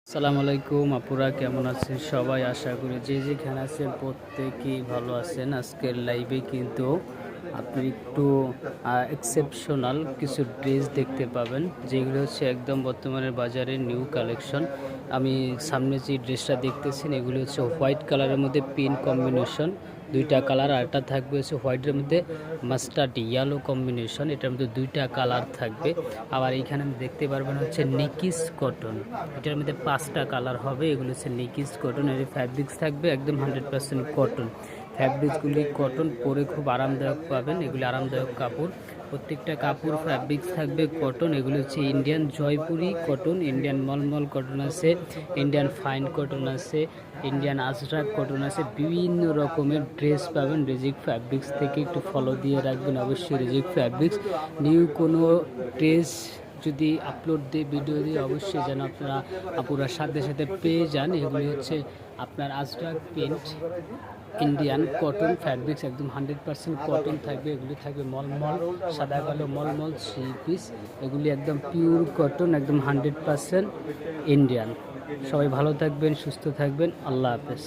আসসালামু আলাইকুম আপুরা, কেমন আছেন সবাই? আশা করি যে যেখানে আছেন প্রত্যেকেই ভালো আছেন। আজকের লাইভে কিন্তু আপনি একটু এক্সেপশনাল কিছু ড্রেস দেখতে পাবেন, যেগুলো হচ্ছে একদম বর্তমানে বাজারে নিউ কালেকশন। আমি সামনে যে ড্রেসটা দেখতেছেন, এগুলো হচ্ছে হোয়াইট কালারের মধ্যে পিঙ্ক কম্বিনেশন, দুইটা কালার। আরটা থাকবে হচ্ছে হোয়াইটের মধ্যে মাস্টার্ড ইয়েলো কম্বিনেশন, এটার মধ্যে দুইটা কালার থাকবে। আবার এইখানে আমি দেখতে পারবেন হচ্ছে নিকিস কটন, এটার মধ্যে 5টা কালার হবে। এগুলো হচ্ছে নিকিস কটন, এর ফ্যাব্রিক্স থাকবে একদম 100% কটন। ফ্যাব্রিক্সগুলি কটন, পরে খুব আরামদায়ক পাবেন। এগুলি আরামদায়ক কাপড়, প্রত্যেকটা কাপড় ফ্যাব্রিক্স থাকবে কটন। এগুলো হচ্ছে Indian Jaipuri cotton, Indian mulmul cotton আছে, ইন্ডিয়ান ফাইন কটন আছে, ইন্ডিয়ান আজরাক কটন আছে। বিভিন্ন রকমের ড্রেস পাবেন রিজিক ফ্যাব্রিক্স থেকে। একটু ফলো দিয়ে রাখবেন অবশ্যই রিজিক ফ্যাব্রিক্স। নিউ কোনো ড্রেস যদি আপলোড দিই, ভিডিও দিই, অবশ্যই যেন আপনারা আপুরার সাথে সাথে পেয়ে যান। এগুলি হচ্ছে আপনার Ajrak print Indian cotton fabrics, একদম 100% কটন থাকবে। এগুলি থাকবে মলমল, সাদা কালো মলমল 3 পিস। এগুলি একদম পিওর কটন, একদম 100% ইন্ডিয়ান। সবাই ভালো থাকবেন, সুস্থ থাকবেন, আল্লাহ হাফেজ।